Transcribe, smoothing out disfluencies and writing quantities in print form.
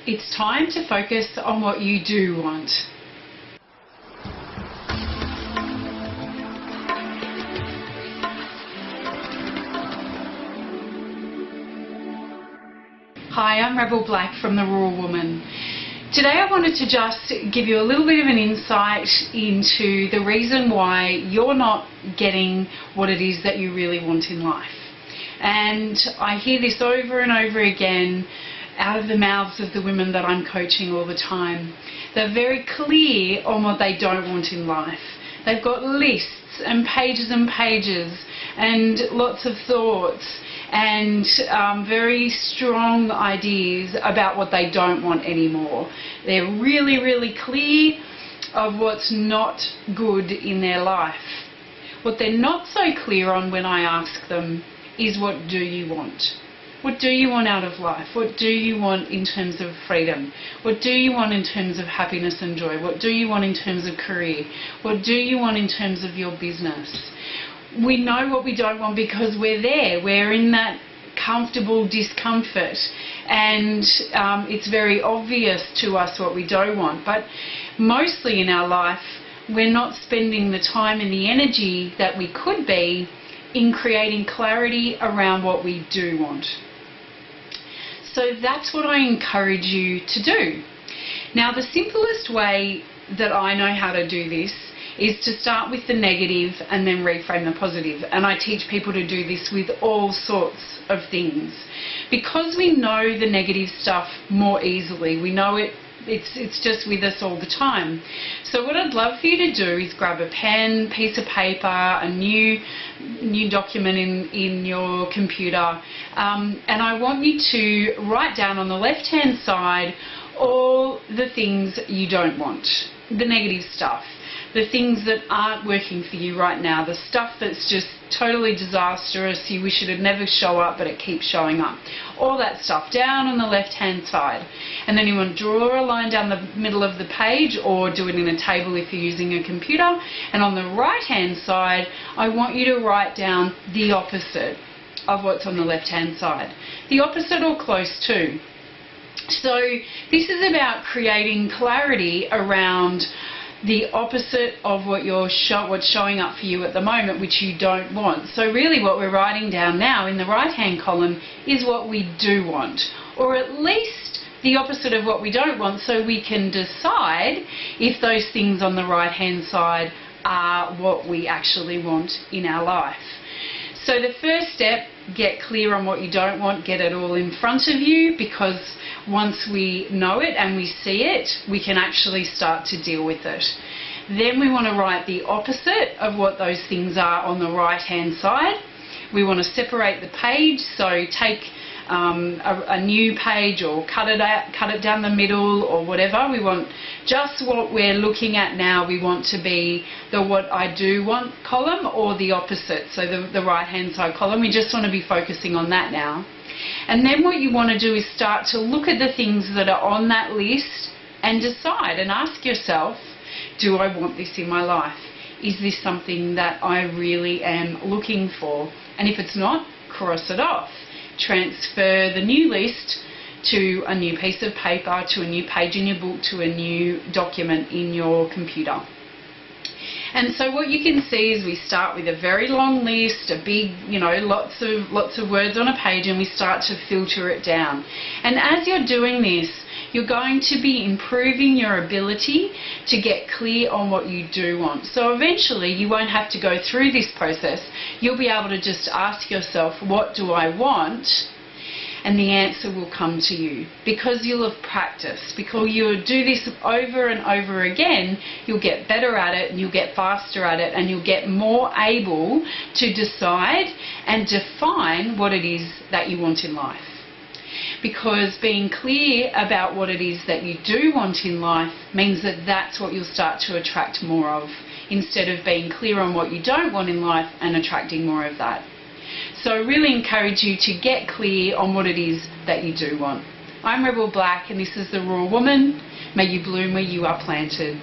It's time to focus on what you do want. Hi, I'm Rebel Black from The Raw Woman. Today I wanted to just give you a little bit of an insight into the reason why you're not getting what it is that you really want in life. And I hear this over and over again out of the mouths of the women that I'm coaching all the time. They're very clear on what they don't want in life. They've got lists and pages and lots of thoughts and very strong ideas about what they don't want anymore. They're really clear of what's not good in their life. What they're not so clear on when I ask them is, what do you want? What do you want out of life? What do you want in terms of freedom? What do you want in terms of happiness and joy? What do you want in terms of career? What do you want in terms of your business? We know what we don't want because we're there. We're in that comfortable discomfort, and it's very obvious to us what we don't want. But mostly in our life, we're not spending the time and the energy that we could be in creating clarity around what we do want. So that's what I encourage you to do. Now, the simplest way that I know how to do this is to start with the negative and then reframe the positive. And I teach people to do this with all sorts of things. Because we know the negative stuff more easily, we know it's just with us all the time. So what I'd love for you to do is grab a pen, piece of paper, a new document in your computer, and I want you to write down on the left-hand side all the things you don't want, the negative stuff. The things that aren't working for you right now, the stuff that's just totally disastrous, you wish it had never show up but it keeps showing up. All that stuff down on the left hand side. And then you want to draw a line down the middle of the page, or do it in a table if you're using a computer. And on the right hand side, I want you to write down the opposite of what's on the left hand side. The opposite or close to. So this is about creating clarity around the opposite of what's showing up for you at the moment, which you don't want. So really what we're writing down now in the right hand column is what we do want, or at least the opposite of what we don't want, so we can decide if those things on the right hand side are what we actually want in our life. So the first step, get clear on what you don't want, get it all in front of you, because once we know it and we see it, we can actually start to deal with it. Then we want to write the opposite of what those things are on the right hand side. We want to separate the page, so take a new page or cut it down the middle or whatever. We want just what we're looking at now. We want to be the what I do want column, or the opposite, so the right hand side column. We just want to be focusing on that now. And then what you want to do is start to look at the things that are on that list and decide and ask yourself, do I want this in my life? Is this something that I really am looking for? And if it's not, cross it off. Transfer the new list to a new piece of paper, to a new page in your book, to a new document in your computer. And so what you can see is we start with a very long list, a big, lots of words on a page, and we start to filter it down. And as you're doing this, you're going to be improving your ability to get clear on what you do want. So eventually you won't have to go through this process. You'll be able to just ask yourself, what do I want? And the answer will come to you, because you'll have practiced. Because you'll do this over and over again, you'll get better at it, and you'll get faster at it, and you'll get more able to decide and define what it is that you want in life. Because being clear about what it is that you do want in life means that that's what you'll start to attract more of, instead of being clear on what you don't want in life and attracting more of that. So I really encourage you to get clear on what it is that you do want. I'm Rebel Black, and this is The Raw Woman. May you bloom where you are planted.